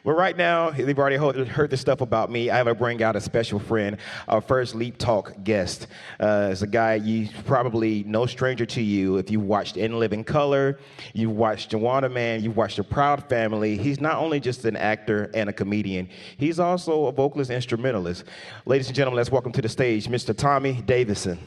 Well, right now, they've already heard this stuff about me. I have to bring out a special friend, our first Leap Talk guest. It's a guy you probably no stranger to you if you've watched In Living Color, you've watched Joanna Man, you've watched The Proud Family. He's not only just an actor and a comedian, he's also a vocalist instrumentalist. Ladies and gentlemen, let's welcome to the stage Mr. Tommy Davidson.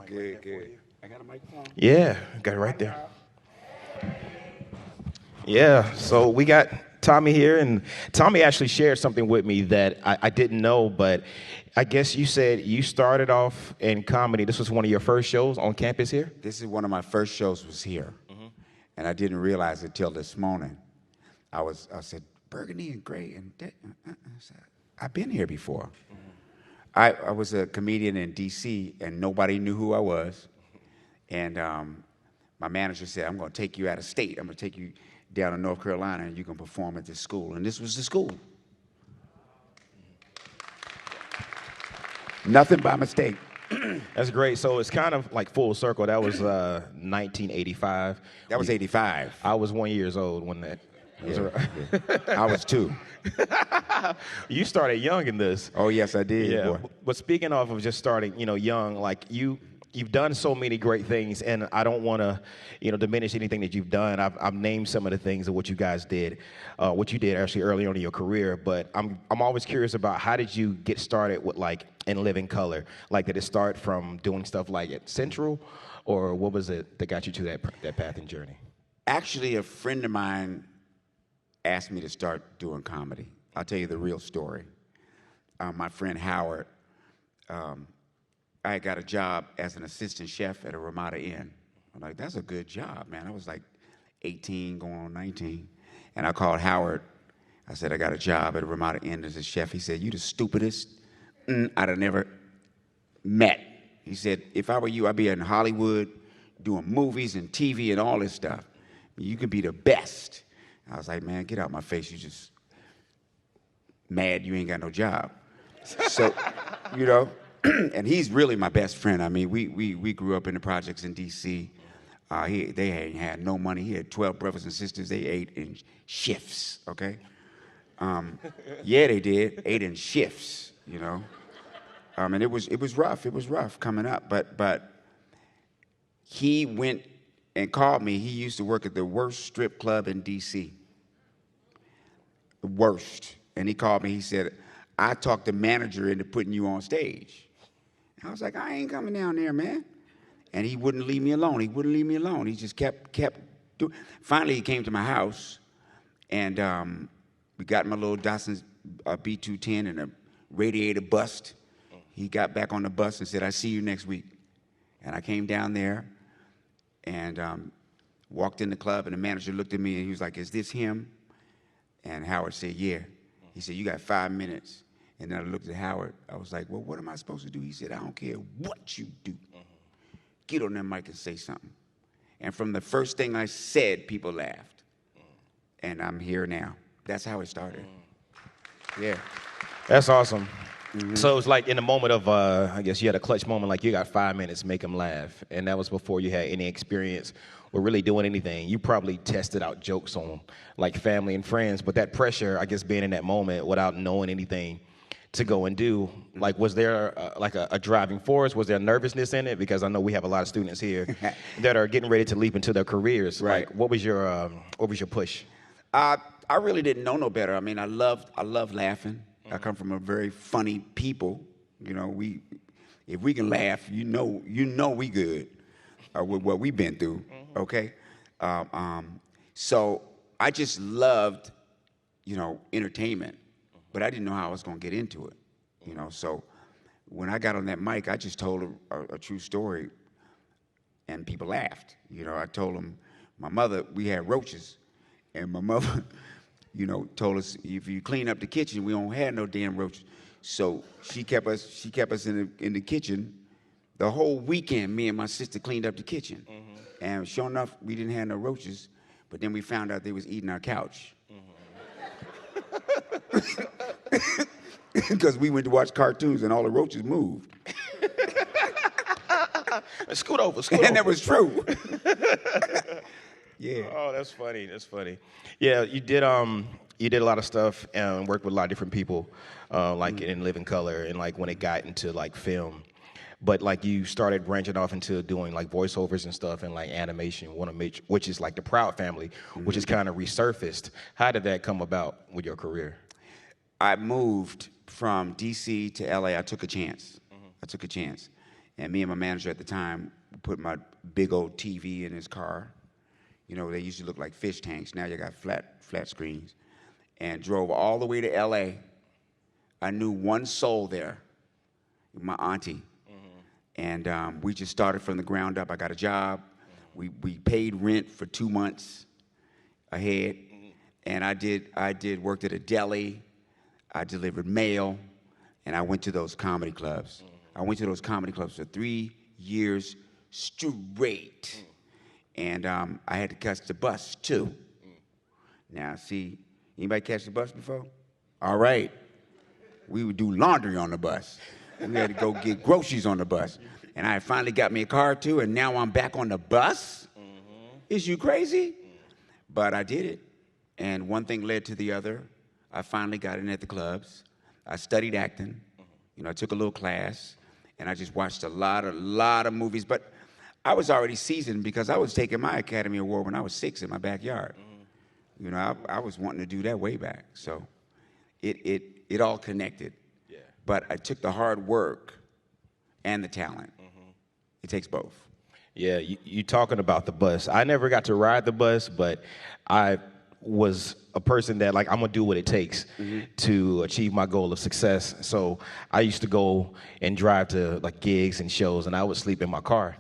Good, good. I got a microphone? Yeah, got it right there. Yeah, so we got Tommy here, and Tommy actually shared something with me that I didn't know, but I guess you said you started off in comedy. This was one of your first shows on campus here? This is one of my first shows was here, and I didn't realize it till this morning. I said, Burgundy and Gray, and I said, I've been here before. I was a comedian in D.C., and nobody knew who I was. And my manager said, I'm going to take you out of state. I'm going to take you down to North Carolina, and you can perform at this school. And this was the school. Nothing by mistake. That's great. So it's kind of like full circle. That was 1985. That was 85. I was 1 year old when that was around. Yeah. I was 2. You started young in this. Oh, yes, I did. Yeah, Boy. but speaking of just starting, young, like you've done so many great things, and I don't want to, diminish anything that you've done. I've named some of the things of what you guys did, what you did actually early on in your career. But I'm always curious about how did you get started with like In Living Color? Like, did it start from doing stuff like at Central, or what was it that got you to that path and journey? Actually, a friend of mine asked me to start doing comedy. I'll tell you the real story. My friend Howard, I got a job as an assistant chef at a Ramada Inn. I'm like, that's a good job, man. I was like 18, going on 19. And I called Howard. I said, I got a job at a Ramada Inn as a chef. He said, you the stupidest I'd have never met. He said, if I were you, I'd be in Hollywood doing movies and TV and all this stuff. You could be the best. I was like, man, get out my face. You just mad you ain't got no job. So, and he's really my best friend. I mean, we grew up in the projects in D.C. They ain't had no money. He had 12 brothers and sisters. They ate in shifts, okay? Yeah, they did. Ate in shifts, And it was rough. It was rough coming up. But he went and called me. He used to work at the worst strip club in D.C. The worst. And he called me. He said, I talked the manager into putting you on stage. I was like, I ain't coming down there, man. And he wouldn't leave me alone. He wouldn't leave me alone. He just kept doing. Finally, he came to my house, and we got my little Datsun B210 and a radiator bust. He got back on the bus and said, I see you next week. And I came down there and walked in the club, and the manager looked at me, and he was like, is this him? And Howard said, yeah. He said, you got 5 minutes. And then I looked at Howard. I was like, well, what am I supposed to do? He said, I don't care what you do. Get on that mic and say something. And from the first thing I said, people laughed. And I'm here now. That's how it started. Yeah. That's awesome. So it's like in the moment of, I guess you had a clutch moment, like you got 5 minutes, make them laugh. And that was before you had any experience with really doing anything. You probably tested out jokes on like family and friends, but that pressure, I guess being in that moment without knowing anything to go and do, like was there like a driving force? Was there nervousness in it? Because I know we have a lot of students here that are getting ready to leap into their careers. Right. Like what was your push? I really didn't know no better. I mean, I love laughing. I come from a very funny people. If we can laugh, you know we good with what we've been through. Okay, so I just loved, entertainment, but I didn't know how I was gonna get into it. So when I got on that mic, I just told a true story, and people laughed. I told them my mother, we had roaches, and my mother. Told us if you clean up the kitchen, we don't have no damn roaches. So she kept us in the kitchen the whole weekend. Me and my sister cleaned up the kitchen, and sure enough, we didn't have no roaches. But then we found out they was eating our couch. because we went to watch cartoons and all the roaches moved. Scoot over, scoot over. And that was true. Yeah. Oh, that's funny. That's funny. Yeah, you did a lot of stuff and worked with a lot of different people, like in Living Color and like when it got into like film. But like you started branching off into doing like voiceovers and stuff and like animation, which is like the Proud Family, which is kind of resurfaced. How did that come about with your career? I moved from D.C. to L.A. I took a chance. I took a chance. And me and my manager at the time put my big old TV in his car. You know, they used to look like fish tanks. Now you got flat screens. And drove all the way to L.A. I knew one soul there, my auntie. And we just started from the ground up. I got a job. We paid rent for 2 months ahead. And I worked at a deli. I delivered mail. And I went to those comedy clubs. I went to those comedy clubs for 3 years straight. And I had to catch the bus, too. Now, see, anybody catch the bus before? All right. We would do laundry on the bus. We had to go get groceries on the bus. And I finally got me a car, too, and now I'm back on the bus? Is you crazy? But I did it. And one thing led to the other. I finally got in at the clubs. I studied acting. You know, I took a little class. And I just watched a lot of movies. But I was already seasoned because I was taking my Academy Award when I was 6 in my backyard. You know, I was wanting to do that way back. So it all connected. Yeah. But I took the hard work and the talent. It takes both. Yeah, you talking about the bus. I never got to ride the bus, but I was a person that, like, I'm going to do what it takes to achieve my goal of success. So I used to go and drive to, like, gigs and shows, and I would sleep in my car.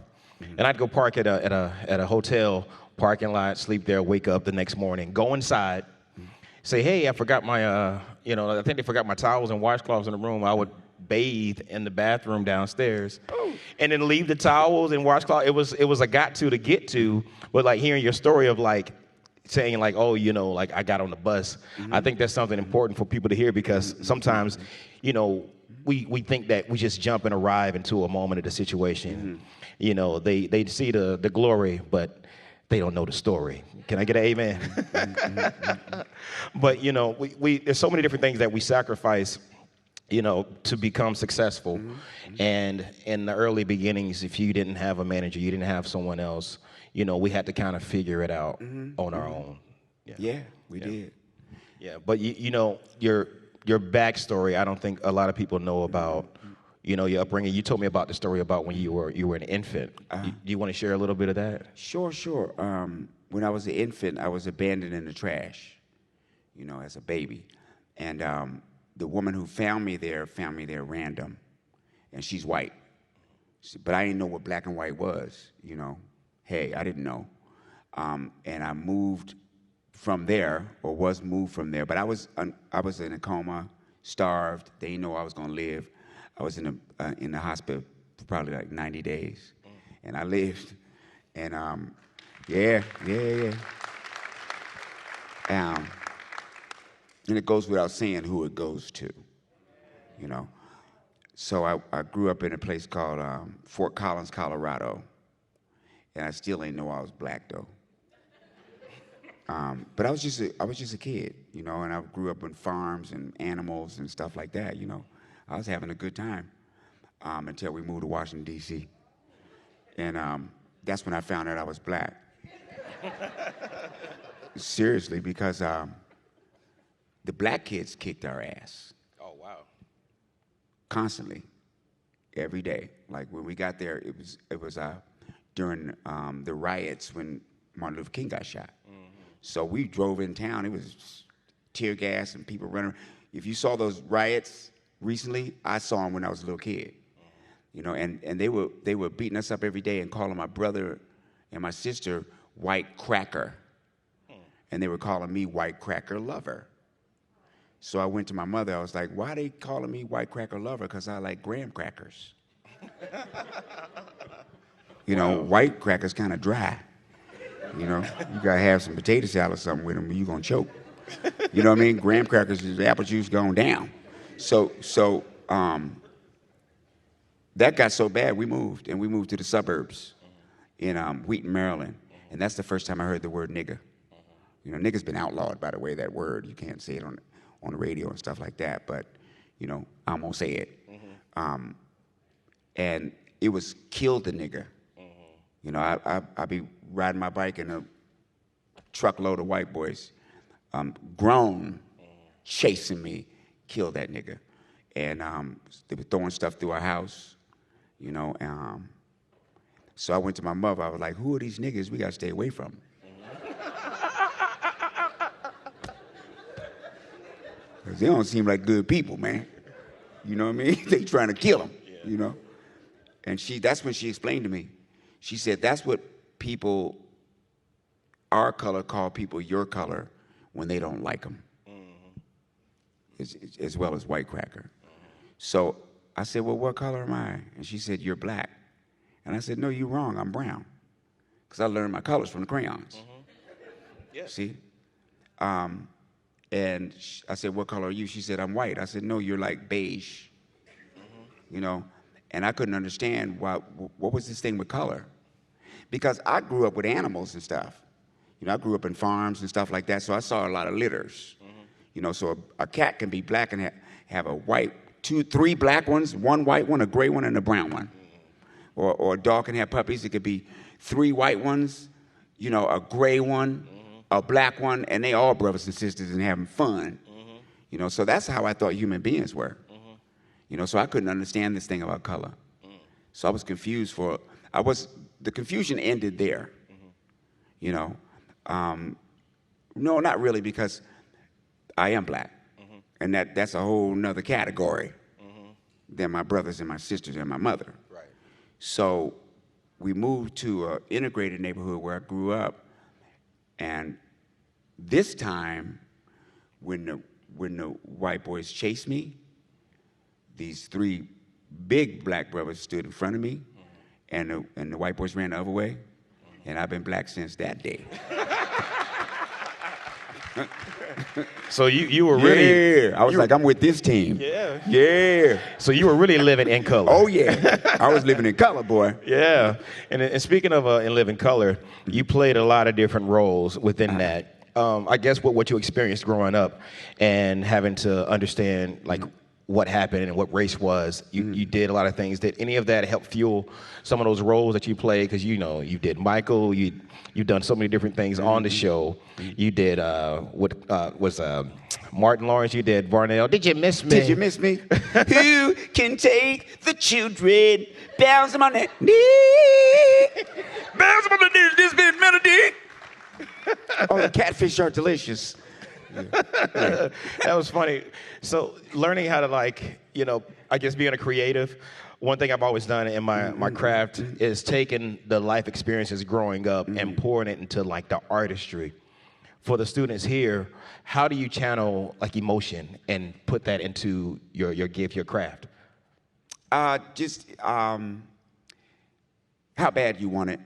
And I'd go park at a hotel parking lot, sleep there, wake up the next morning, go inside, say, hey, I forgot my, I think they forgot my towels and washcloths in the room. I would bathe in the bathroom downstairs, and then leave the towels and washcloths. It was a got to get to, but like hearing your story of like saying like, oh, like I got on the bus. I think that's something important for people to hear because sometimes, we think that we just jump and arrive into a moment of the situation. They see the glory, but they don't know the story. Can I get an amen? But there's so many different things that we sacrifice to become successful. And in the early beginnings, if you didn't have a manager, you didn't have someone else, we had to kind of figure it out on our own. Yeah, we did. Yeah, but your backstory, I don't think a lot of people know about, your upbringing. You told me about the story about when you were an infant. Do you want to share a little bit of that? Sure. When I was an infant, I was abandoned in the trash, as a baby. And the woman who found me there random, and she's white. But I didn't know what black and white was, Hey, I didn't know. And I moved from there, or was moved from there. But I was in a coma, starved. They didn't know I was going to live. I was in the hospital for probably like 90 days. And I lived. And yeah. And it goes without saying who it goes to, So I grew up in a place called Fort Collins, Colorado. And I still ain't know I was black, though. But I was just a kid, and I grew up on farms and animals and stuff like that, I was having a good time until we moved to Washington, D.C. And that's when I found out I was black. Seriously, because the black kids kicked our ass. Oh, wow. Constantly, every day. Like when we got there, it was during the riots when Martin Luther King got shot. So we drove in town. It was tear gas and people running. If you saw those riots recently, I saw them when I was a little kid. And they were beating us up every day and calling my brother and my sister white cracker. And they were calling me white cracker lover. So I went to my mother. I was like, why are they calling me white cracker lover? Because I like graham crackers. White crackers kind of dry. You got to have some potato salad or something with them or you're going to choke. You know what I mean? Graham crackers is apple juice going down. So that got so bad, we moved to the suburbs in Wheaton, Maryland, and that's the first time I heard the word nigga. You know, nigga's been outlawed, by the way, that word. You can't say it on the radio and stuff like that, but, you know, I'm gonna say it. And it was kill the nigga. You know, I be riding my bike in a truckload of white boys, grown, chasing me, kill that nigga. And they were throwing stuff through our house, you know. So I went to my mother. I was like, who are these niggas we got to stay away from? Because they don't seem like good people, man. You know what I mean? They trying to kill them, you know. And that's when she explained to me. She said, that's what people, our color, call people your color when they don't like them, as well as white cracker. So I said, well, what color am I? And she said, you're black. And I said, no, you're wrong, I'm brown. Because I learned my colors from the crayons. Yeah. See? And I said, what color are you? She said, I'm white. I said, no, you're like beige. You know? And I couldn't understand what was this thing with color. Because I grew up with animals and stuff. You know, I grew up in farms and stuff like that, so I saw a lot of litters. You know, so a cat can be black and have a white, 2, 3 black ones, 1 white one, a gray one, and a brown one. Or a dog can have puppies. It could be 3 white ones, you know, a gray one, a black one, and they all brothers and sisters and having fun. You know, so that's how I thought human beings were. You know, so I couldn't understand this thing about color. So I was confused the confusion ended there. You know, no, not really, because I am black. And that's a whole nother category than my brothers and my sisters and my mother. Right. So we moved to an integrated neighborhood where I grew up, and this time, when the white boys chased me, these 3 big black brothers stood in front of me, and the white boys ran the other way, and I've been black since that day. So you were really... Yeah, I was like, I'm with this team. Yeah. Yeah. So you were really living in color. Oh, yeah. I was living in color, boy. Yeah. And speaking of in living color, you played a lot of different roles within that. I guess what you experienced growing up and having to understand, like, what happened and what race was, you did a lot of things. Did any of that help fuel some of those roles that you played? Because, you know, you did Michael, you've done so many different things on the show. You did, Martin Lawrence, you did Varnell. Did you miss me? Did you miss me? Who can take the children? Bounce them on their knee. Bounce them on the knee. This big melody. Oh, the catfish are delicious. That was funny. So learning how to, like, you know, I guess being a creative, one thing I've always done in my craft is taking the life experiences growing up and pouring it into, like, the artistry. For the students here, how do you channel, like, emotion and put that into your gift, your craft? Just how bad you want it.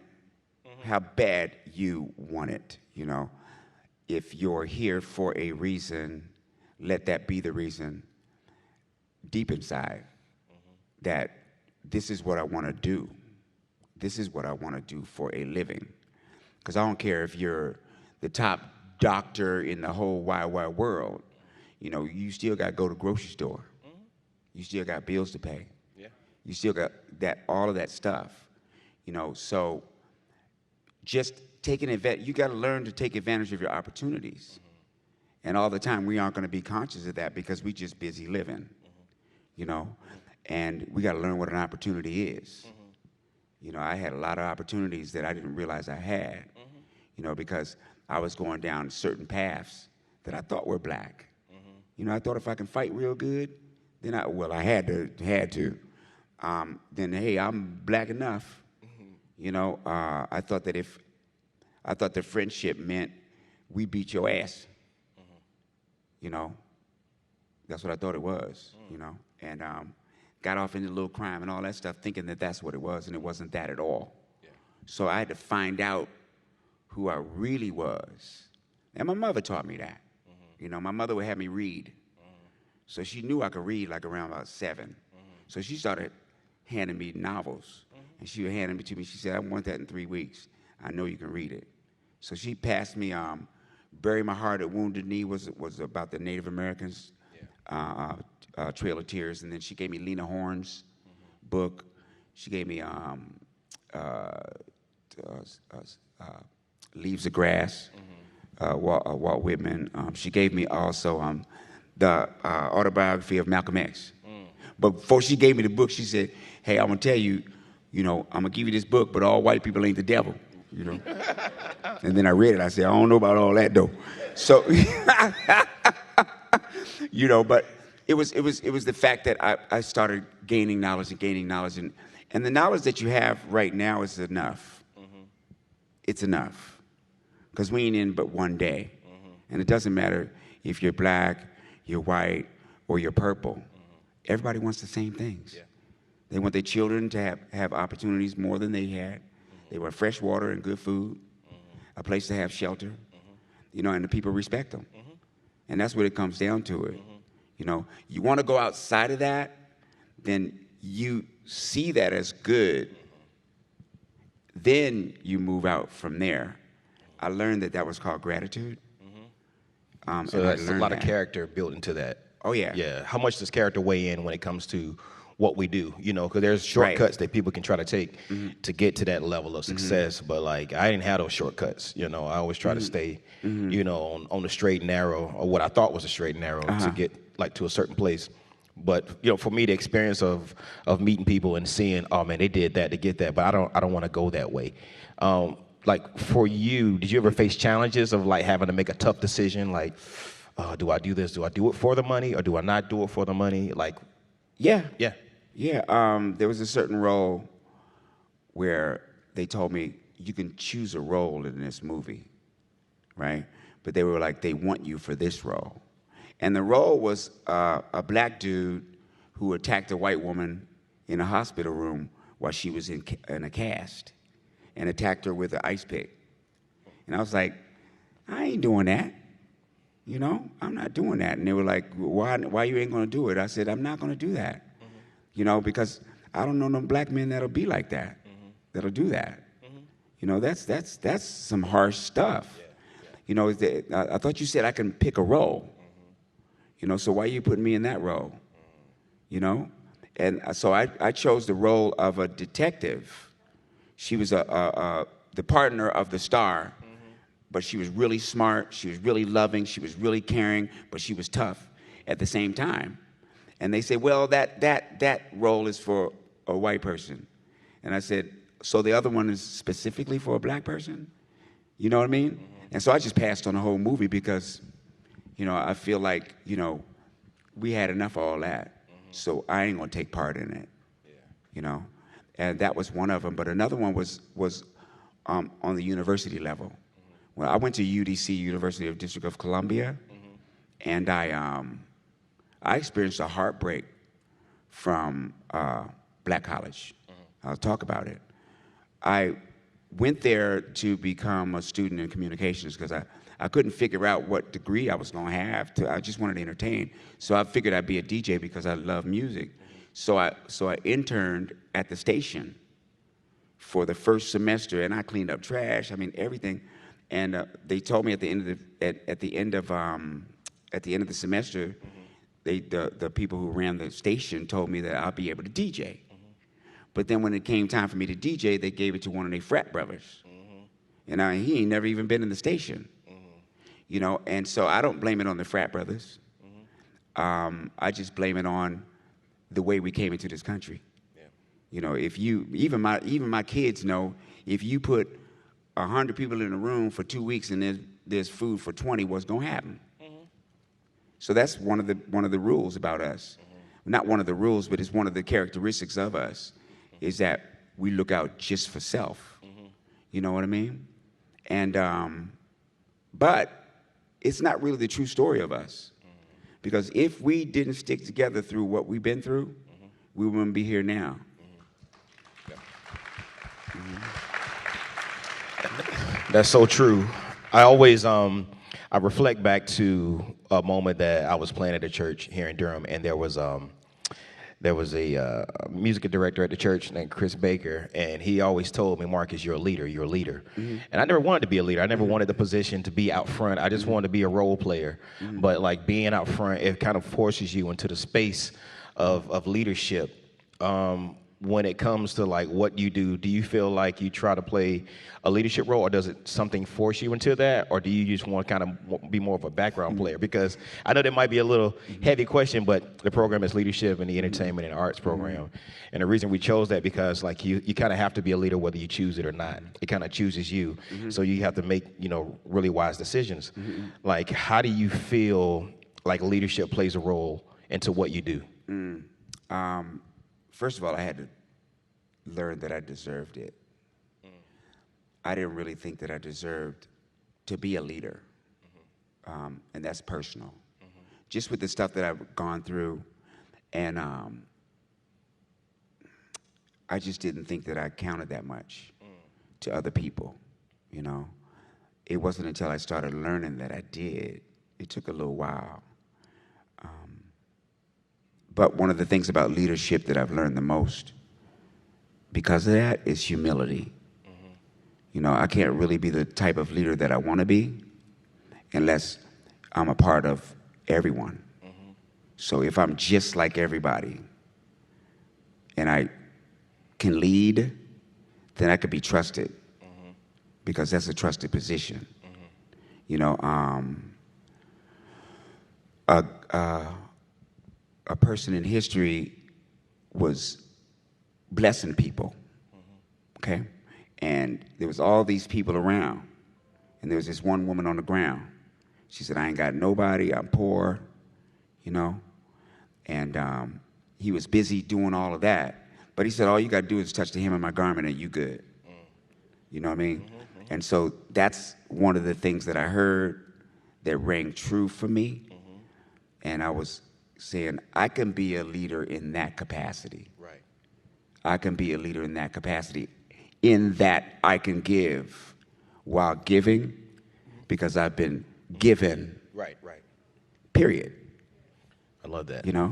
How bad you want it, you know. If you're here for a reason, let that be the reason deep inside that this is what I want to do. This is what I want to do for a living. Because I don't care if you're the top doctor in the whole wide world. You know, you still got to go to the grocery store. You still got bills to pay. Yeah. You still got all of that stuff. You know, so just taking advantage, you got to learn to take advantage of your opportunities. And all the time, we aren't going to be conscious of that because we just busy living, you know. And we got to learn what an opportunity is. You know, I had a lot of opportunities that I didn't realize I had, you know, because I was going down certain paths that I thought were black. You know, I thought if I can fight real good, then I had to. Then, hey, I'm black enough. You know, I thought that friendship meant we beat your ass. You know, that's what I thought it was, you know, and got off into a little crime and all that stuff thinking that that's what it was, and it wasn't that at all. Yeah. So I had to find out who I really was. And my mother taught me that. You know, my mother would have me read. So she knew I could read like around about 7. So she started handing me novels. And she would hand them to me. She said, I want that in 3 weeks. I know you can read it. So she passed me Bury My Heart at Wounded Knee was about the Native Americans, Trail of Tears. And then she gave me Lena Horne's book. She gave me Leaves of Grass, Walt Whitman. She gave me also the autobiography of Malcolm X. But before she gave me the book, she said, hey, I'm going to tell you, I'm going to give you this book, but all white people ain't the devil, And then I read it. I said, I don't know about all that, though. So, but it was the fact that I started gaining knowledge. And the knowledge that you have right now is enough. It's enough. Because we ain't in but one day. And it doesn't matter if you're black, you're white, or you're purple. Everybody wants the same things. Yeah. They want their children to have opportunities more than they had. They want fresh water and good food, a place to have shelter, and the people respect them. And that's what it comes down to it. You want to go outside of that, then you see that as good. Then you move out from there. I learned that was called gratitude. So that's a lot of character built into that. Oh, yeah. Yeah. How much does character weigh in when it comes to what we do? Because there's shortcuts that people can try to take to get to that level of success. But, like, I didn't have those shortcuts. I always try to stay, on the straight and narrow, or what I thought was a straight and narrow to get, like, to a certain place. But, for me, the experience of meeting people and seeing, oh, man, they did that to get that, but I don't want to go that way. Like, for you, did you ever face challenges of, like, having to make a tough decision, like, do I do this? Do I do it for the money, or do I not do it for the money? Like, yeah. Yeah. There was a certain role where they told me, you can choose a role in this movie, right? But they were like, they want you for this role. And the role was a black dude who attacked a white woman in a hospital room while she was in a cast, and attacked her with an ice pick. And I was like, I ain't doing that. I'm not doing that. And they were like, why you ain't going to do it? I said, I'm not going to do that. Because I don't know no black men that'll be like that, that'll do that. That's some harsh stuff. I thought you said I can pick a role. So why are you putting me in that role? And so I chose the role of a detective. She was the partner of the star. But she was really smart, she was really loving, she was really caring, but she was tough at the same time. And they said, well, that role is for a white person. And I said, so the other one is specifically for a black person? You know what I mean? And so I just passed on the whole movie because, I feel like, we had enough of all that. So I ain't gonna take part in it, And that was one of them. But another one was on the university level. Well, I went to UDC, University of District of Columbia, and I experienced a heartbreak from Black College. I'll talk about it. I went there to become a student in communications because I couldn't figure out what degree I was going to have. I just wanted to entertain. So I figured I'd be a DJ because I love music. So I interned at the station for the first semester, and I cleaned up trash. I mean, everything. And they told me at the end of the semester, the people who ran the station told me that I'll be able to DJ. But then when it came time for me to DJ, they gave it to one of their frat brothers. And he ain't never even been in the station. And so I don't blame it on the frat brothers. I just blame it on the way we came into this country. Yeah. If you even my kids know, if you put 100 people in a room for 2 weeks and there's food for 20, what's going to happen? So that's one of the rules about us. Not one of the rules, but it's one of the characteristics of us, is that we look out just for self. You know what I mean? And but it's not really the true story of us, because if we didn't stick together through what we've been through, we wouldn't be here now. That's so true. I always I reflect back to a moment that I was playing at a church here in Durham, and there was a music director at the church named Chris Baker, and he always told me, Marcus, you're a leader, you're a leader. And I never wanted to be a leader. I never wanted the position to be out front. I just wanted to be a role player. But like being out front, it kind of forces you into the space of leadership. When it comes to like what you do you feel like you try to play a leadership role, or does it something force you into that, or do you just want to kind of be more of a background player? Because I know that might be a little heavy question, but the program is leadership and the entertainment and arts program. And the reason we chose that because like you kind of have to be a leader whether you choose it or not. It kind of chooses you. So you have to make, really wise decisions. Like, how do you feel like leadership plays a role into what you do? First of all, I had to learn that I deserved it. I didn't really think that I deserved to be a leader. And that's personal. Just with the stuff that I've gone through, and I just didn't think that I counted that much to other people, It wasn't until I started learning that I did. It took a little while. But one of the things about leadership that I've learned the most because of that is humility. I can't really be the type of leader that I want to be unless I'm a part of everyone. So if I'm just like everybody and I can lead, then I could be trusted because that's a trusted position. A person in history was blessing people, okay? And there was all these people around, and there was this one woman on the ground. She said, I ain't got nobody, I'm poor, And he was busy doing all of that. But he said, all you got to do is touch the hem of my garment and you good. You know what I mean? And so that's one of the things that I heard that rang true for me. And I was saying, I can be a leader in that capacity. Right. I can be a leader in that capacity, in that I can give while giving, because I've been given. Right. Period. I love that. Yeah,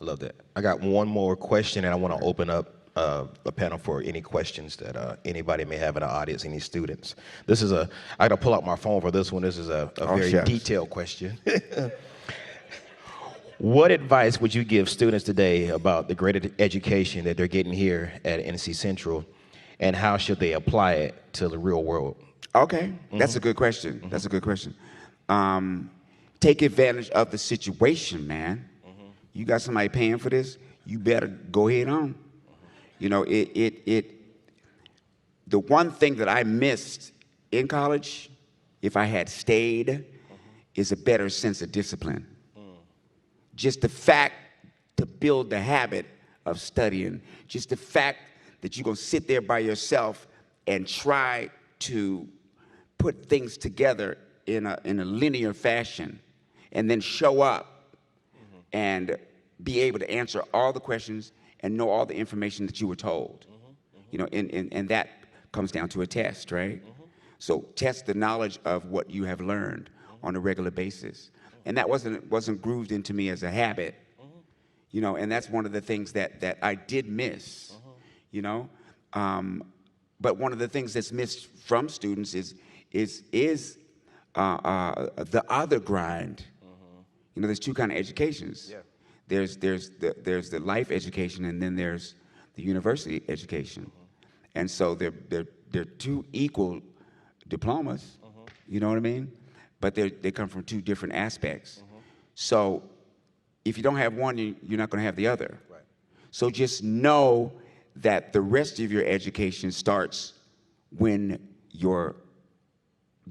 I love that. I got one more question, and I want to open up a panel for any questions that anybody may have in the audience, any students. I got to pull out my phone for this one. This is a very detailed question. What advice would you give students today about the great education that they're getting here at NC Central, and how should they apply it to the real world? Okay, that's a good question. That's a good question. Take advantage of the situation, man. You got somebody paying for this, you better go ahead on. The one thing that I missed in college, if I had stayed, is a better sense of discipline. Just the fact to build the habit of studying, just the fact that you're going to sit there by yourself and try to put things together in a linear fashion and then show up and be able to answer all the questions and know all the information that you were told. And that comes down to a test, right? So test the knowledge of what you have learned on a regular basis. And that wasn't grooved into me as a habit, and that's one of the things that I did miss, But one of the things that's missed from students is the other grind. There's two kind of educations. Yeah. There's the life education, and then there's the university education. And so they're two equal diplomas. You know what I mean? But they come from two different aspects. So if you don't have one, you're not going to have the other. Right. So just know that the rest of your education starts when you're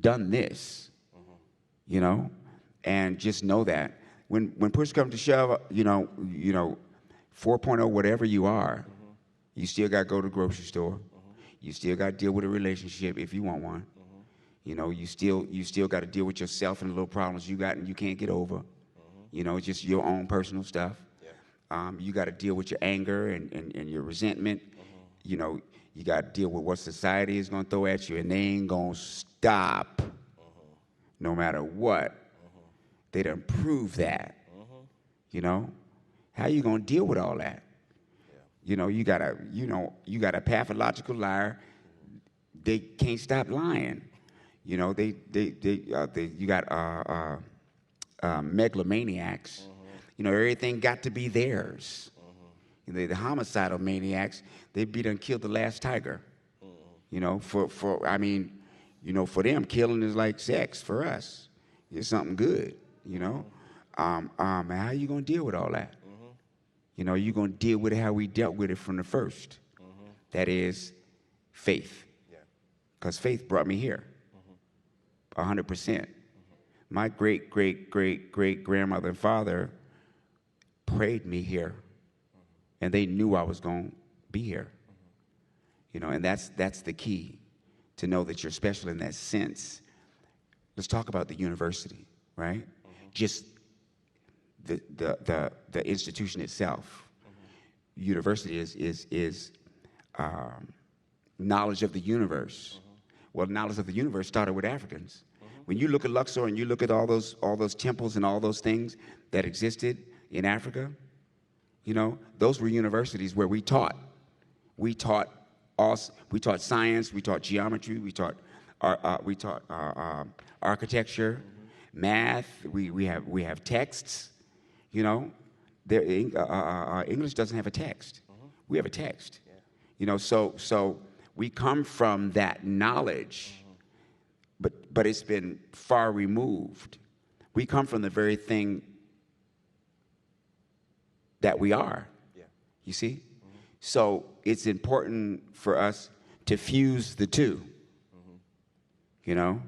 done this, and just know that when push comes to shove, 4.0, whatever you are, you still got to go to the grocery store. You still got to deal with a relationship if you want one. You still got to deal with yourself and the little problems you got and you can't get over. Just your own personal stuff. Yeah. You got to deal with your anger and your resentment. You got to deal with what society is going to throw at you, and they ain't going to stop. no matter what. They done prove that. You know, how you gonna deal with all that? You know, you got a pathological liar. They can't stop lying. You know, you got megalomaniacs. You know, everything got to be theirs. You know, the homicidal maniacs, they done killed the last tiger. You know, for them, killing is like sex. For us, it's something good. You know, how you gonna deal with all that? You know, you're gonna deal with it how we dealt with it from the first. That is faith. Because faith brought me here. 100%. My great grandmother and father prayed me here, and they knew I was going to be here. You know, and that's the key, to know that you're special in that sense. Let's talk about the university, right? Just the institution itself. University is knowledge of the universe. Well, knowledge of the universe started with Africans. When you look at Luxor and you look at all those temples and all those things that existed in Africa, you know, those were universities where we taught. We taught science, we taught geometry, we taught architecture, math. We have texts. You know, English doesn't have a text. We have a text. You know, so we come from that knowledge, but it's been far removed. We come from the very thing that we are. You see? So it's important for us to fuse the two. You know?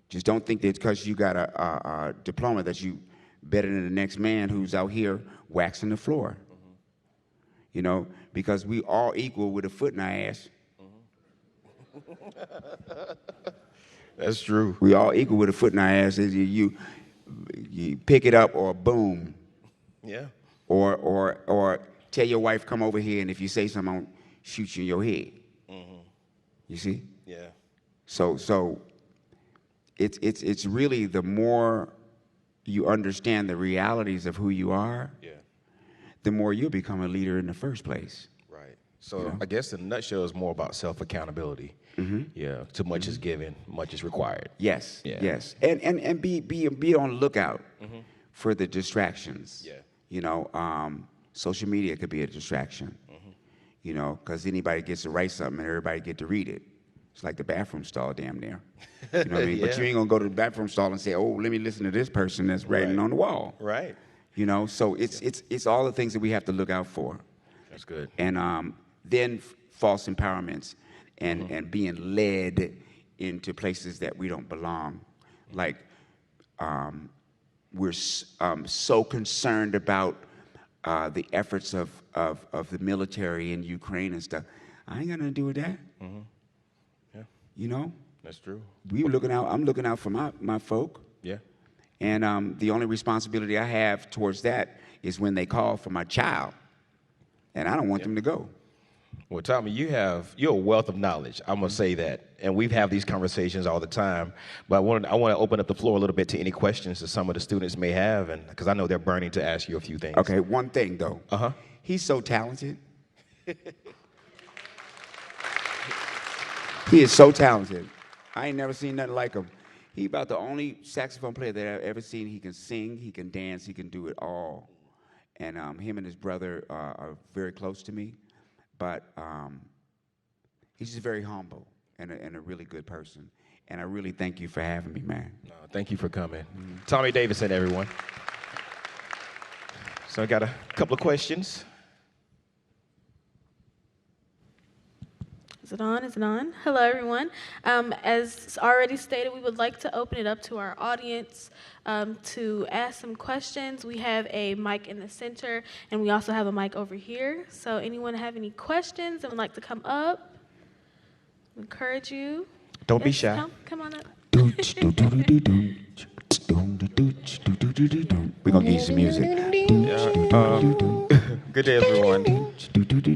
Just don't think that because you got a diploma that you better than the next man who's out here waxing the floor. You know, because we all equal with a foot in our ass. That's true. We all equal with a foot in our ass. You pick it up or boom. Yeah. Or tell your wife, come over here, and if you say something, I'll shoot you in your head. You see? Yeah. So it's really, the more you understand the realities of who you are, the more you'll become a leader in the first place. Right. So I guess in a nutshell, it's more about self-accountability. Yeah. Too much is given, much is required. Yes. Yeah. Yes. And be on the lookout for the distractions. Yeah. You know, social media could be a distraction. You know, because anybody gets to write something and everybody get to read it. It's like the bathroom stall, damn near. You know what I mean? But you ain't gonna go to the bathroom stall and say, "Oh, let me listen to this person that's writing on the wall." Right. You know, so it's all the things that we have to look out for. That's good. And then false empowerments and being led into places that we don't belong. Like we're so concerned about the efforts of the military in Ukraine and stuff. I ain't got nothing to do with that. Yeah. You know? That's true. I'm looking out for my folk. Yeah. And the only responsibility I have towards that is when they call for my child. And I don't want them to go. Well, Tommy, you're a wealth of knowledge. I'm gonna say that, and we've had these conversations all the time. But I want to open up the floor a little bit to any questions that some of the students may have, and because I know they're burning to ask you a few things. Okay, one thing though. He's so talented. He is so talented. I ain't never seen nothing like him. He about the only saxophone player that I've ever seen. He can sing, he can dance, he can do it all. And him and his brother are very close to me. But he's just very humble and a really good person. And I really thank you for having me, man. No, thank you for coming. Tommy Davidson, everyone. So I got a couple of questions. Is it on? Is it on? Hello, everyone. As already stated, we would like to open it up to our audience to ask some questions. We have a mic in the center, and we also have a mic over here. So anyone have any questions and would like to come up? I encourage you. Don't be shy. Come on up. We're going to give you some music. Good day, everyone. Go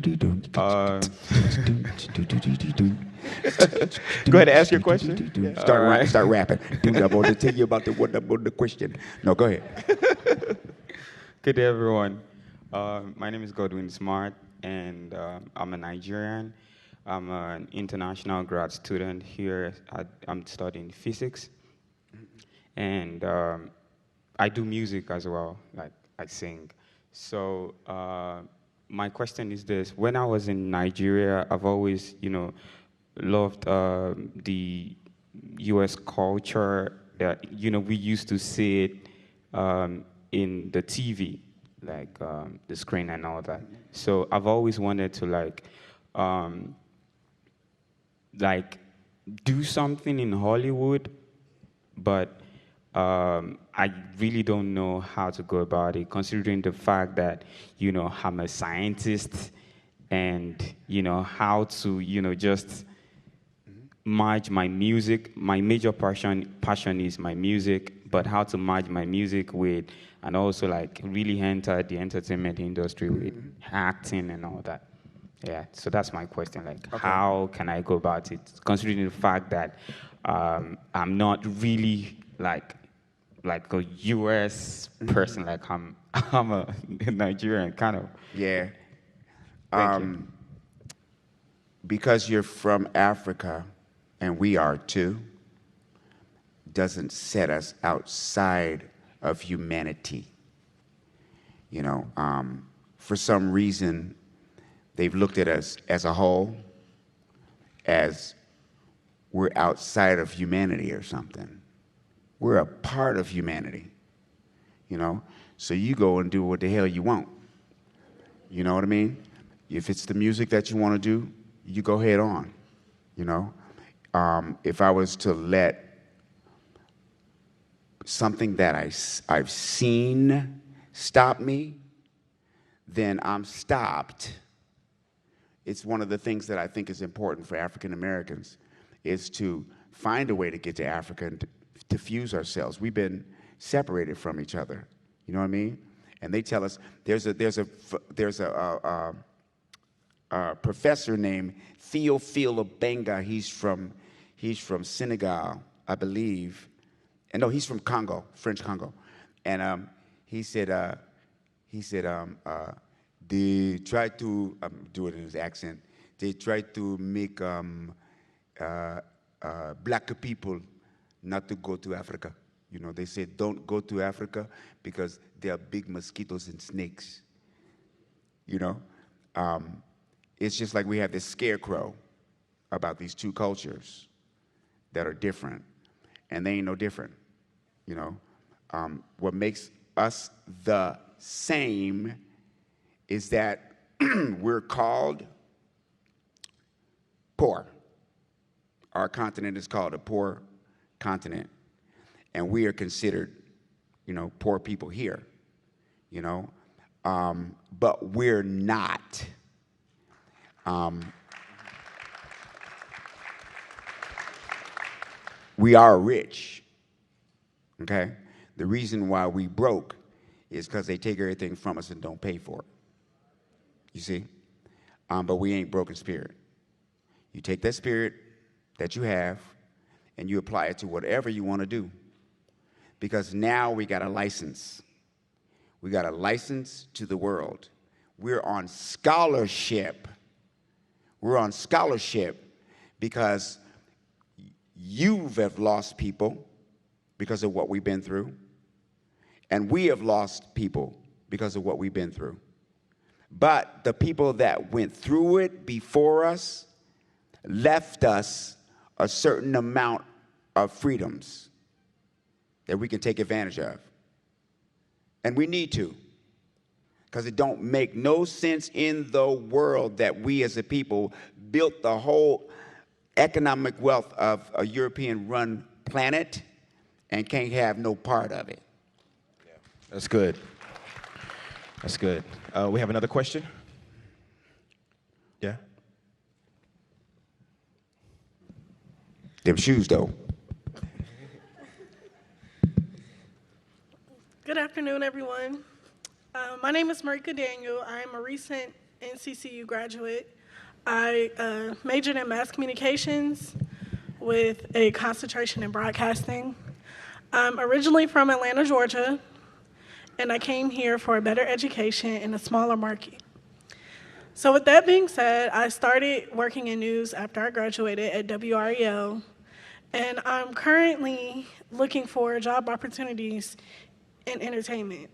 ahead and ask your question. Yeah. Start rapping. I want to tell you about the question. No, go ahead. Good day, everyone. My name is Godwin Smart, and I'm a Nigerian. I'm an international grad student here. I'm studying physics, and I do music as well, like I sing. So my question is this: when I was in Nigeria, I've always, loved the U.S. culture. We used to see it in the TV, like the screen and all that. So I've always wanted to do something in Hollywood, but I really don't know how to go about it, considering the fact that, I'm a scientist and, how to, just merge my music. My major passion is my music, but how to merge my music with, and also really enter the entertainment industry with acting and all that. Yeah, so that's my question. How can I go about it, considering the fact that I'm not really like a U.S. person, I'm a Nigerian kind of. Yeah. Thank you. Because you're from Africa, and we are too, doesn't set us outside of humanity. For some reason, they've looked at us as a whole, as we're outside of humanity or something. We're a part of humanity, So you go and do what the hell you want. You know what I mean? If it's the music that you want to do, you go head on, If I was to let something that I've seen stop me, then I'm stopped. It's one of the things that I think is important for African Americans, is to find a way to get to Africa and to fuse ourselves. We've been separated from each other. You know what I mean? And they tell us there's a professor named Theophile Obenga. He's from Senegal, I believe. And no, he's from Congo, French Congo. And he said they try to do it in his accent. They try to make black people not to go to Africa. They say don't go to Africa because there are big mosquitoes and snakes. It's just like we have this scarecrow about these two cultures that are different, and they ain't no different. What makes us the same is that we're called poor. Our continent is called a poor continent, and we are considered, poor people here, but we're not. We are rich, okay? The reason why we broke is because they take everything from us and don't pay for it. You see? But we ain't broken spirit. You take that spirit that you have and you apply it to whatever you want to do. Because now we got a license. We got a license to the world. We're on scholarship. We're on scholarship because you have lost people because of what we've been through, and we have lost people because of what we've been through. But the people that went through it before us left us a certain amount of freedoms that we can take advantage of. And we need to, because it don't make no sense in the world that we as a people built the whole economic wealth of a European-run planet and can't have no part of it. Yeah, that's good. That's good. We have another question? Yeah? Them shoes, though. Good afternoon, everyone. My name is Marika Daniel. I am a recent NCCU graduate. I majored in mass communications with a concentration in broadcasting. I'm originally from Atlanta, Georgia, and I came here for a better education in a smaller market. So with that being said, I started working in news after I graduated at WREL, and I'm currently looking for job opportunities in entertainment.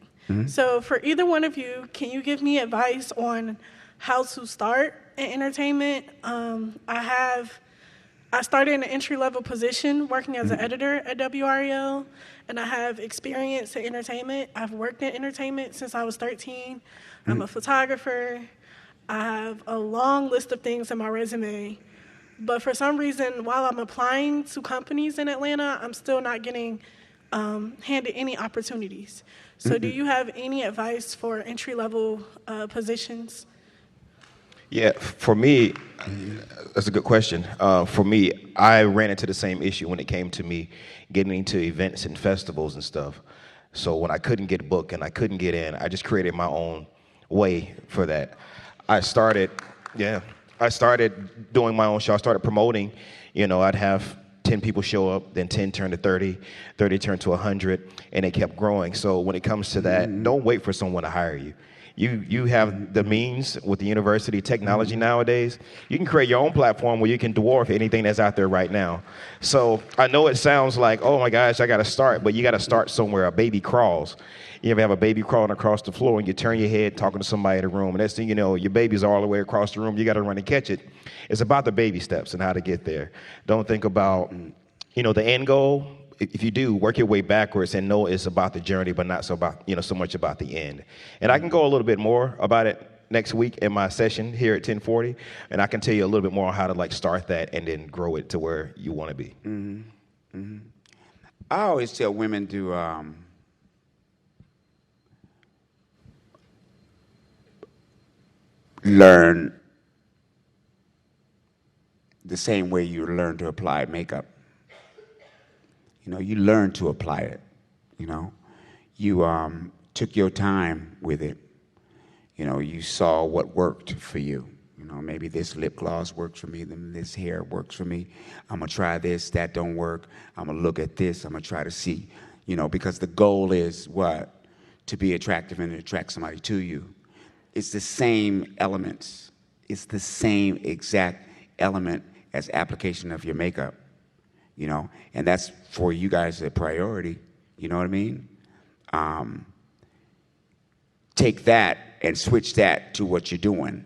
So for either one of you, can you give me advice on how to start in entertainment? I started in an entry-level position working as an editor at WREL, and I have experience in entertainment. I've worked in entertainment since I was 13. I'm a photographer. I have a long list of things in my resume. But for some reason, while I'm applying to companies in Atlanta, I'm still not getting handed any opportunities. So do you have any advice for entry-level positions? Yeah, for me, that's a good question. For me, I ran into the same issue when it came to me getting into events and festivals and stuff. So when I couldn't get booked and I couldn't get in, I just created my own way for that. I started doing my own show. I started promoting. I'd have 10 people show up, then 10 turned to 30, 30 turned to 100, and it kept growing. So when it comes to that, don't wait for someone to hire you. You have the means with the university technology nowadays. You can create your own platform where you can dwarf anything that's out there right now. So I know it sounds like, oh my gosh, I got to start, but you got to start somewhere. A baby crawls. You ever have a baby crawling across the floor and you turn your head talking to somebody in the room, and next thing you know, your baby's all the way across the room. You got to run and catch it. It's about the baby steps and how to get there. Don't think about, the end goal. If you do, work your way backwards and know it's about the journey, but not so much about the end. And I can go a little bit more about it next week in my session here at 1040, and I can tell you a little bit more on how to start that and then grow it to where you want to be. I always tell women to learn the same way you learn to apply makeup. You learn to apply it. You took your time with it. You saw what worked for you. Maybe this lip gloss works for me, then this hair works for me. I'm gonna try this, that don't work. I'm gonna look at this, I'm gonna try to see. Because the goal is what? To be attractive and attract somebody to you. It's the same elements. It's the same exact element as application of your makeup. And that's for you guys a priority. You know what I mean? Take that and switch that to what you're doing.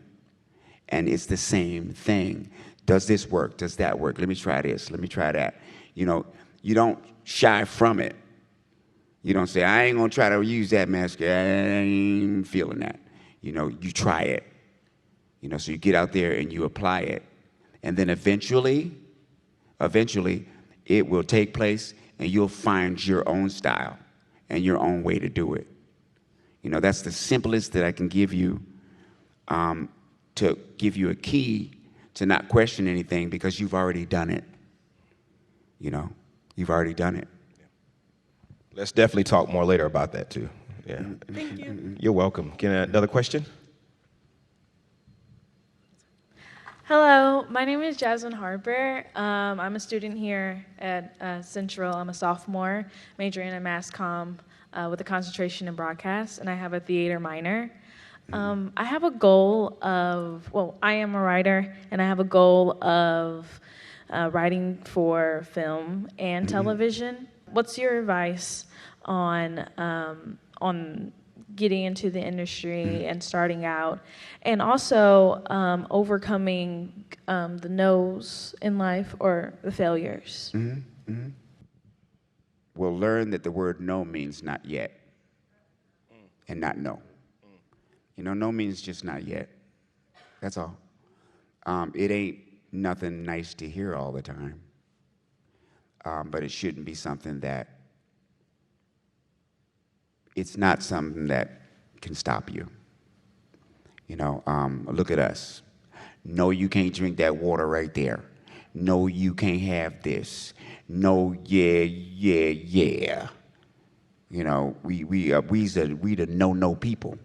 And it's the same thing. Does this work? Does that work? Let me try this. Let me try that. You don't shy from it. You don't say, I ain't going to try to use that mascara. I ain't feeling that. You try it. So you get out there and you apply it. And then eventually, it will take place and you'll find your own style and your own way to do it. That's the simplest that I can give you to give you a key to not question anything because you've already done it. You've already done it. Let's definitely talk more later about that too. Yeah. Thank you. You're welcome. Another question? Hello, my name is Jasmine Harper. I'm a student here at Central. I'm a sophomore, majoring in mass comm with a concentration in broadcast, and I have a theater minor. I have a goal of, I am a writer, and I have a goal of writing for film and television. What's your advice on getting into the industry and starting out, and also overcoming the no's in life or the failures? Well, learn that the word no means not yet and not no. No means just not yet. That's all. It ain't nothing nice to hear all the time, but it shouldn't be something that it's not something that can stop you. Look at us. No, you can't drink that water right there. No, you can't have this. No, yeah. We the no people.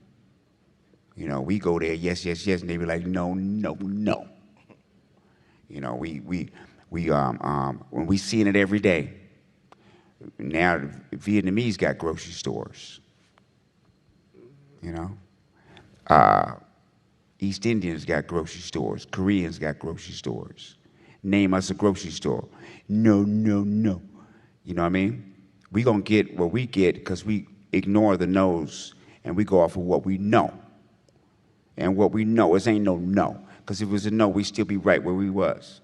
You know, we go there, yes, yes, yes, and they be like, no, no, no. You know, when we seeing it every day. Now the Vietnamese got grocery stores. You know, East Indians got grocery stores. Koreans got grocery stores. Name us a grocery store. No, no, no. You know what I mean? We gonna get what we get because we ignore the no's and we go off of what we know. And what we know, it ain't no no. Because if it was a no, we'd still be right where we was.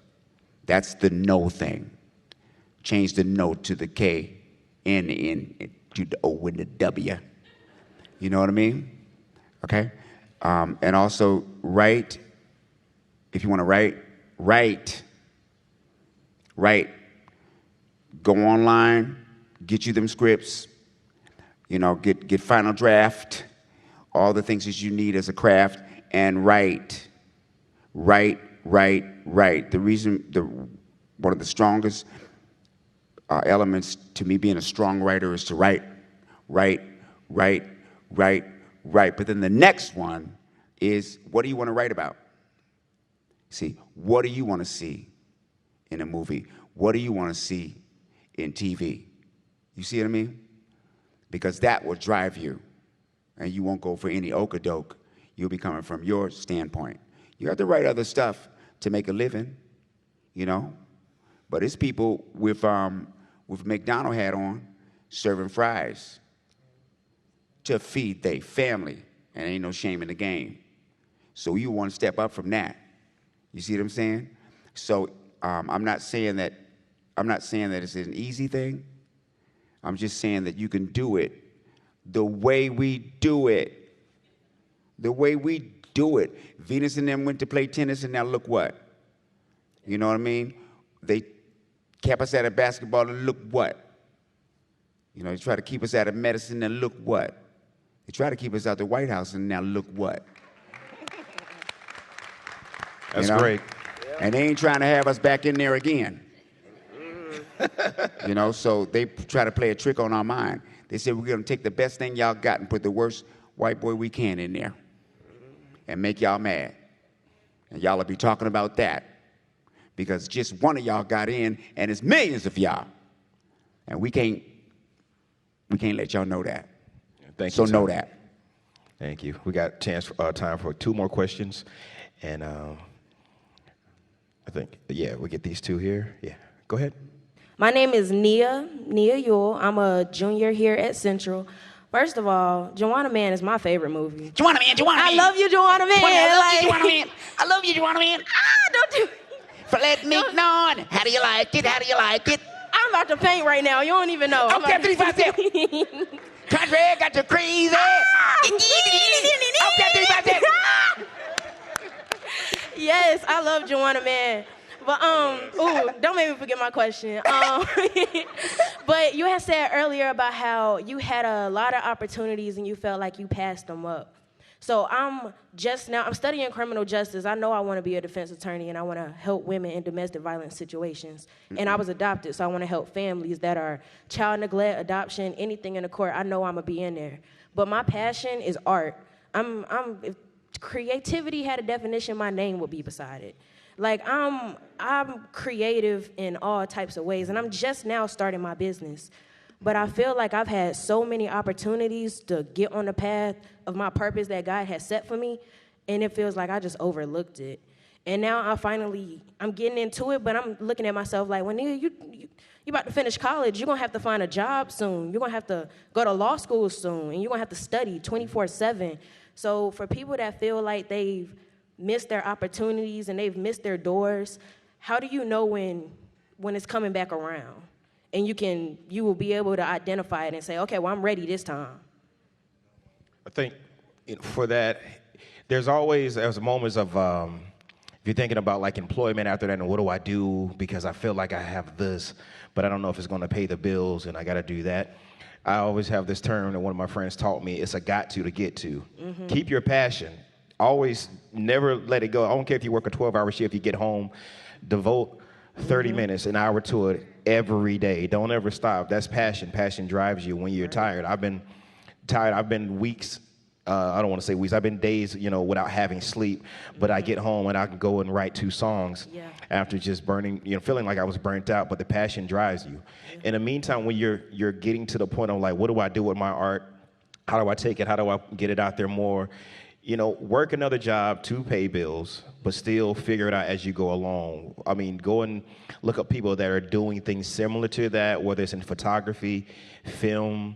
That's the no thing. Change the no to the K, N, to the O and the W. You know what I mean? Okay? And also, write. If you want to write. Go online, get you them scripts, you know, get final draft, all the things that you need as a craft, and write. The reason, one of the strongest elements to me being a strong writer is to write. But then the next one is, what do you want to write about? See, what do you want to see in a movie? What do you want to see in TV? You see what I mean? Because that will drive you, and you won't go for any okadoke. You'll be coming from your standpoint. You have to write other stuff to make a living, you know? But it's people with McDonald's hat on serving fries to feed their family, and ain't no shame in the game. So you want to step up from that. You see what I'm saying? So I'm not saying that it's an easy thing. I'm just saying that you can do it the way we do it. The way we do it. Venus and them went to play tennis, and now look what? You know what I mean? They kept us out of basketball, and look what? You know, they try to keep us out of medicine, and look what? They try to keep us out the White House, and now look what? That's you know? great. And they ain't trying to have us back in there again. You know, so they try to play a trick on our mind. They said, we're going to take the best thing y'all got and put the worst white boy we can in there and make y'all mad. And y'all will be talking about that because just one of y'all got in, and it's millions of y'all. And we can't let y'all know that. Thank so you. So know that. Thank you. We got time for two more questions. And I think, yeah, we get these two here. Yeah, go ahead. My name is Nia Yule. I'm a junior here at Central. First of all, Joanna Man is my favorite movie. Joanna Man. I love you, Joanna Man. I love you, Joanna Man. Don't do Let me know. How do you like it? I'm about to faint right now. You don't even know. Okay, 3, 5, 7. Country got you crazy. Okay, 3, 5, 7. Yes, I love Joanna Man. But don't make me forget my question. But you had said earlier about how you had a lot of opportunities and you felt like you passed them up. So I'm studying criminal justice. I know I want to be a defense attorney and I want to help women in domestic violence situations. Mm-hmm. And I was adopted, so I want to help families that are child neglect, adoption, anything in the court. I know I'm gonna be in there. But my passion is art. If creativity had a definition, my name would be beside it. Like, I'm creative in all types of ways, and I'm just now starting my business. But I feel like I've had so many opportunities to get on the path of my purpose that God has set for me, and it feels like I just overlooked it. And now I'm getting into it, but I'm looking at myself like, well, nigga, you about to finish college. You're going to have to find a job soon. You're going to have to go to law school soon, and you're going to have to study 24/7. So for people that feel like they've missed their opportunities and they've missed their doors, how do you know when it's coming back around? And you will be able to identify it and say, okay, well, I'm ready this time. I think for that, there's moments of, if you're thinking about like employment after that and what do I do because I feel like I have this, but I don't know if it's going to pay the bills and I got to do that. I always have this term that one of my friends taught me. It's a got to get to. Mm-hmm. Keep your passion. Always never let it go. I don't care if you work a 12-hour shift, you get home, devote 30 minutes, an hour to it every day. Don't ever stop. That's passion. Passion drives you when you're tired. I've been tired. I've been weeks I don't want to say weeks. I've been days, without having sleep, but I get home and I can go and write 2 songs after just burning, feeling like I was burnt out, but the passion drives you. In the meantime, when you're getting to the point of like, what do I do with my art? How do I take it? How do I get it out there more? Work another job to pay bills, but still figure it out as you go along. I mean, go and look up people that are doing things similar to that, whether it's in photography, film,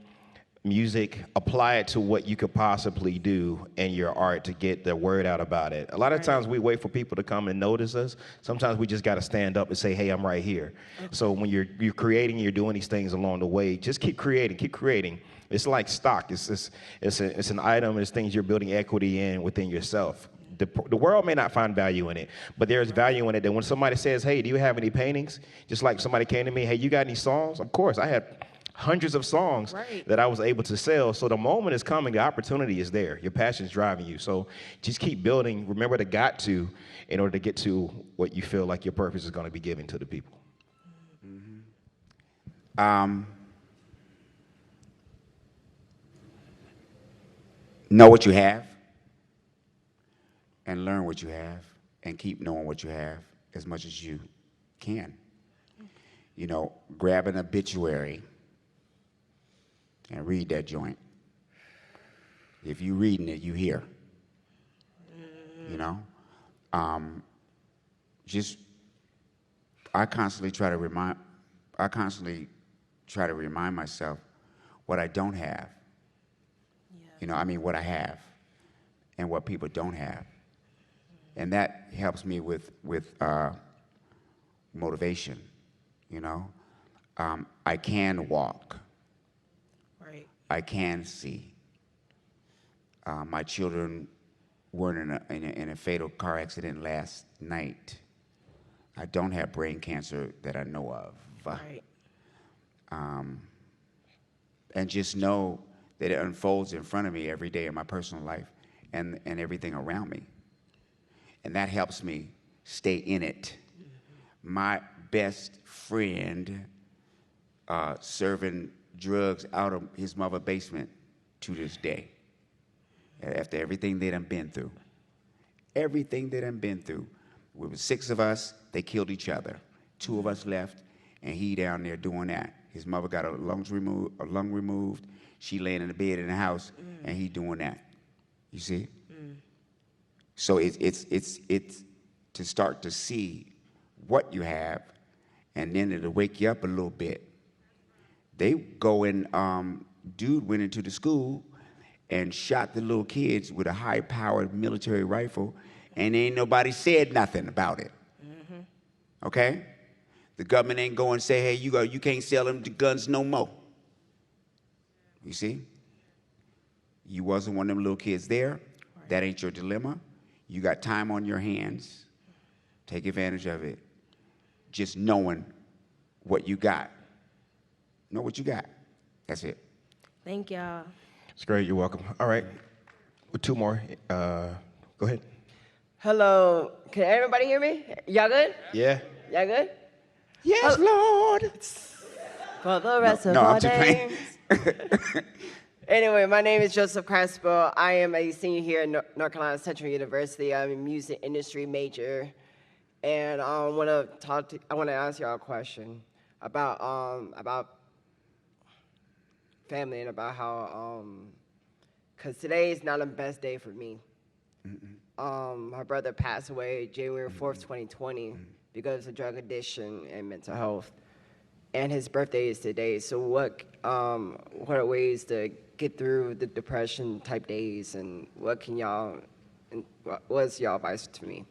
music. Apply it to what you could possibly do in your art to get the word out about it. A lot of times we wait for people to come and notice us. Sometimes we just got to stand up and say, hey, I'm right here. Okay. So when you're creating, you're doing these things along the way, just keep creating. It's like stock. It's an item. It's things you're building equity in within yourself. The world may not find value in it, but there's value in it that when somebody says, hey, do you have any paintings? Just like somebody came to me, hey, you got any songs? Of course, I had hundreds of songs that I was able to sell. So the moment is coming, the opportunity is there. Your passion's driving you. So just keep building. Remember the got to in order to get to what you feel like your purpose is going to be giving to the people. Know what you have and learn what you have and keep knowing what you have as much as you can. Grab an obituary and read that joint. If you reading it, you hear. I constantly try to remind myself what I don't have. What I have and what people don't have. And that helps me with motivation, I can walk. Right. I can see. My children weren't in a fatal car accident last night. I don't have brain cancer that I know of. Right. And just know that it unfolds in front of me every day in my personal life and everything around me. And that helps me stay in it. My best friend serving drugs out of his mother's basement to this day. After everything they done been through. Everything they done been through. We were 6 of us, they killed each other. 2 of us left, and he down there doing that. His mother got a lung removed. She laying in the bed in the house, and he doing that. You see? So it's to start to see what you have, and then it'll wake you up a little bit. They go in, dude went into the school and shot the little kids with a high-powered military rifle, and ain't nobody said nothing about it. Okay? The government ain't go and say, hey, you can't sell them the guns no more. You see? You wasn't one of them little kids there. Right. That ain't your dilemma. You got time on your hands. Take advantage of it. Just knowing what you got. Know what you got. That's it. Thank y'all. It's great. You're welcome. All right. With 2 more. Go ahead. Hello. Can everybody hear me? Y'all good? Yeah. Y'all good? Yes, Lord. For the rest of our days. Anyway, my name is Joseph Crespo. I am a senior here at North Carolina Central University. I'm a music industry major, and I want to ask y'all a question about family and about how because today is not the best day for me. My brother passed away January 4th, 2020, because of drug addiction and mental health. And his birthday is today. So what are ways to get through the depression type days, and what's your advice to me?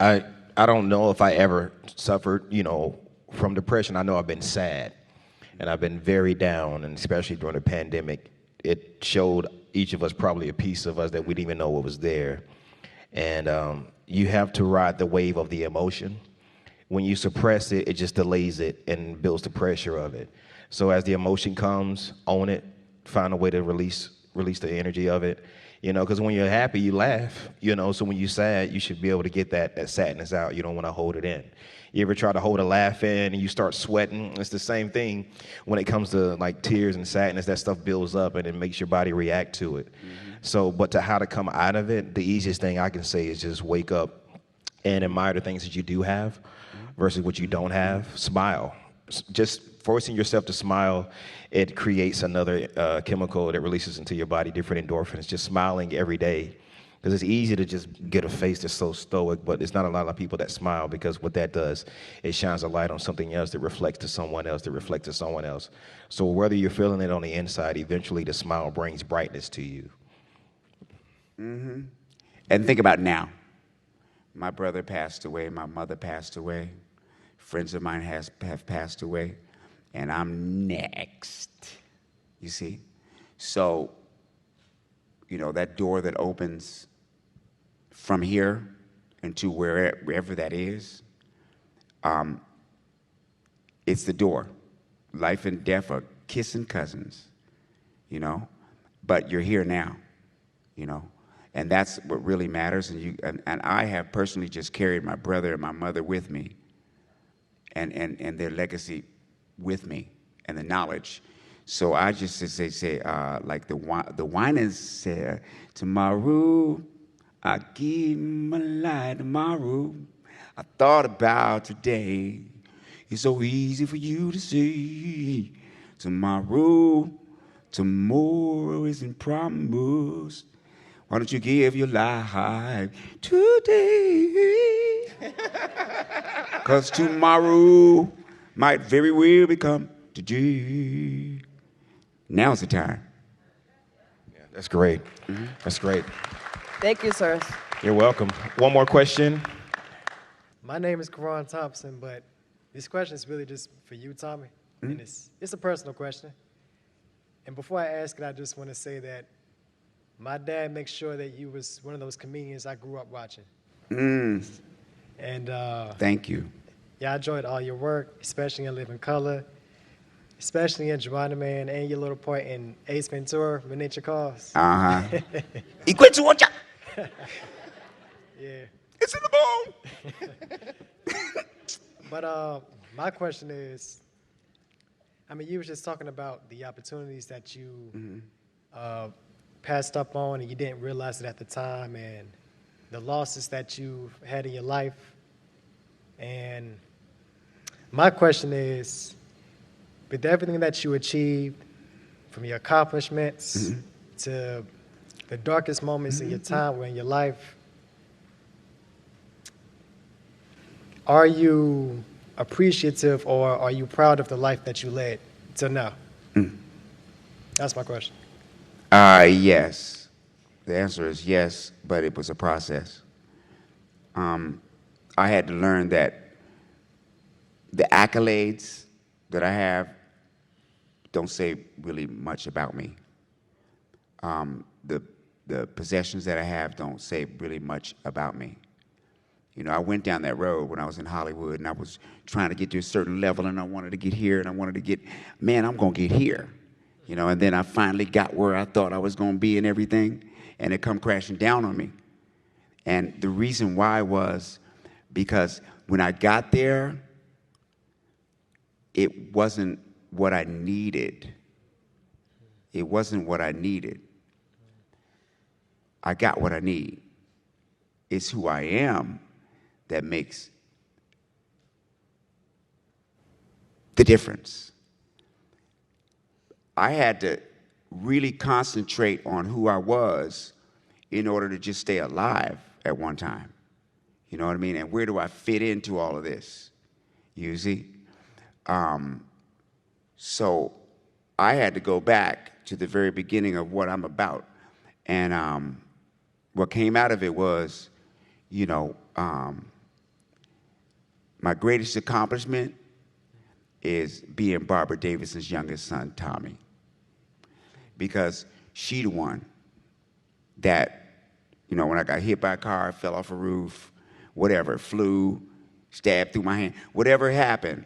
I don't know if I ever suffered, from depression. I know I've been sad, and I've been very down, and especially during the pandemic, it showed each of us probably a piece of us that we didn't even know what was there. And you have to ride the wave of the emotion. When you suppress it, it just delays it and builds the pressure of it. So as the emotion comes, own it, find a way to release release the energy of it. Because when you're happy, you laugh. So when you're sad, you should be able to get that sadness out. You don't want to hold it in. You ever try to hold a laugh in and you start sweating? It's the same thing when it comes to like tears and sadness. That stuff builds up and it makes your body react to it. So, but how to come out of it, the easiest thing I can say is just wake up and admire the things that you do have versus what you don't have. Smile. Just forcing yourself to smile, it creates another chemical that releases into your body, different endorphins. Just smiling every day. Because it's easy to just get a face that's so stoic, but there's not a lot of people that smile, because what that does, it shines a light on something else that reflects to someone else, that reflects to someone else. So whether you're feeling it on the inside, eventually the smile brings brightness to you. And think about now. My brother passed away. My mother passed away. Friends of mine have passed away. And I'm next. You see? So, that door that opens from here into wherever that is, it's the door. Life and death are kissing cousins, but you're here now, and that's what really matters. And I have personally just carried my brother and my mother with me, and their legacy with me, and the knowledge. So I just say like the Winans said, tomorrow I give my life tomorrow. I thought about today. It's so easy for you to say. Tomorrow isn't promised. Why don't you give your life today? 'Cause tomorrow might very well become today. Now's the time. Yeah, that's great. That's great. Thank you, sir. You're welcome. One more question. My name is Karan Thompson, but this question is really just for you, Tommy. And it's a personal question. And before I ask it, I just want to say that my dad makes sure that you was one of those comedians I grew up watching. And Thank you. yeah, I enjoyed all your work, especially in Living Color, especially in Joanna Man, and your little part in Ace Ventura, Miniature Cars. Equate to watch out. Yeah. It's in the bone. But my question is, you were just talking about the opportunities that you passed up on and you didn't realize it at the time, and the losses that you had in your life. And my question is, with everything that you achieved, from your accomplishments to the darkest moments in your time or in your life, are you appreciative or are you proud of the life that you led till now? That's my question. Yes. The answer is yes, but it was a process. I had to learn that the accolades that I have don't say really much about me. The possessions that I have don't say really much about me. I went down that road when I was in Hollywood, and I was trying to get to a certain level, and I wanted to get here, and I wanted to get, I'm going to get here. And then I finally got where I thought I was going to be and everything, and it come crashing down on me. And the reason why was because when I got there, it wasn't what I needed. It wasn't what I needed. I got what I need. It's who I am that makes the difference. I had to really concentrate on who I was in order to just stay alive at one time. You know what I mean? And where do I fit into all of this? You see? So I had to go back to the very beginning of what I'm about. And what came out of it was, my greatest accomplishment is being Barbara Davidson's youngest son, Tommy. Because she the one that, when I got hit by a car, fell off a roof, whatever, flew, stabbed through my hand, whatever happened,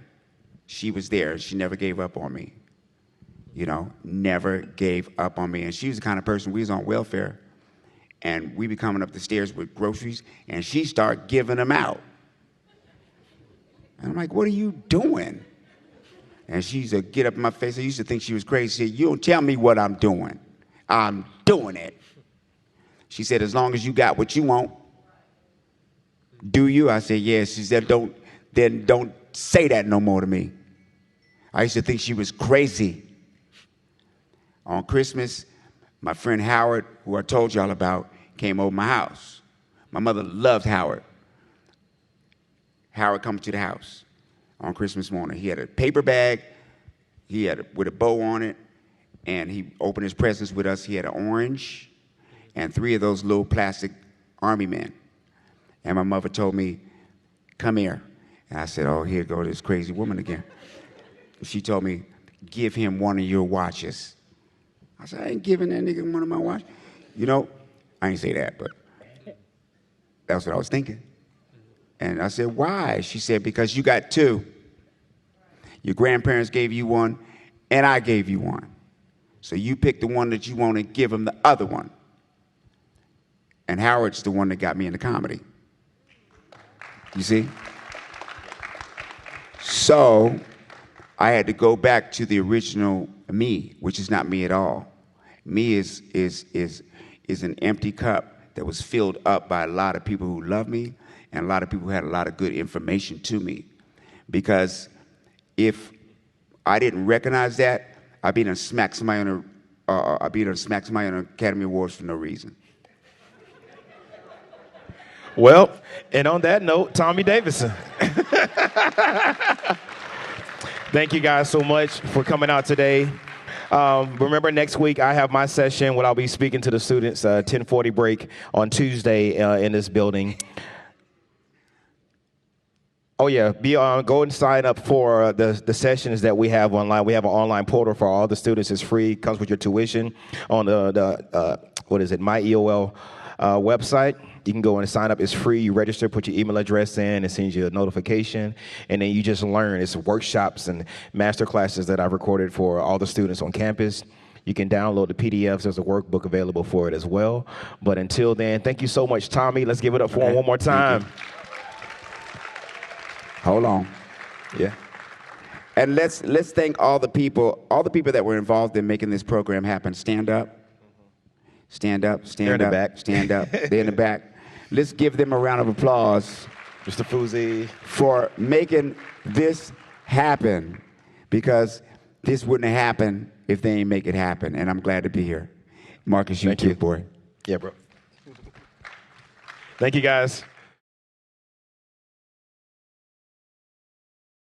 she was there. She never gave up on me. never gave up on me. And she was the kind of person, we was on welfare, and we be coming up the stairs with groceries, and she start giving them out. And I'm like, what are you doing? And she used to get up in my face. I used to think she was crazy. She said, you don't tell me what I'm doing. I'm doing it. She said, as long as you got what you want. Do you? I said, yes. She said, don't say that no more to me. I used to think she was crazy. On Christmas, my friend Howard, who I told y'all about, came over my house. My mother loved Howard. Howard comes to the house on Christmas morning. He had a paper bag, with a bow on it, and he opened his presents with us. He had an orange and 3 of those little plastic army men. And my mother told me, come here. And I said, oh, here goes this crazy woman again. She told me, give him one of your watches. I said, I ain't giving that nigga one of my watches. I ain't say that, but that's what I was thinking. And I said, why? She said, because you got 2. Your grandparents gave you one, and I gave you one. So you pick the one that you want and give him the other one. And Howard's the one that got me into comedy. You see? So I had to go back to the original me, which is not me at all. Me is an empty cup that was filled up by a lot of people who love me and a lot of people who had a lot of good information to me. Because if I didn't recognize that, I'd be gonna smack somebody on the Academy Awards for no reason. Well, and on that note, Tommy Davidson. Thank you guys so much for coming out today. Remember, next week I have my session where I'll be speaking to the students, 10:40 break on Tuesday in this building. Oh yeah, go and sign up for the sessions that we have online. We have an online portal for all the students. It's free, comes with your tuition on the My EOL website. You can go and sign up. It's free. You register, put your email address in, it sends you a notification, and then you just learn. It's workshops and master classes that I've recorded for all the students on campus. You can download the PDFs. There's a workbook available for it as well. But until then, thank you so much, Tommy. Let's give it up for him one more time. Hold on. Yeah. And let's thank all the people that were involved in making this program happen. Stand up. Stand up, stand up, They're in the back. stand up. They're in the back. Let's give them a round of applause. Mr. Fuzi. For making this happen, because this wouldn't have happened if they ain't make it happen, and I'm glad to be here. Marcus, you too, boy. Yeah, bro. Thank you, guys.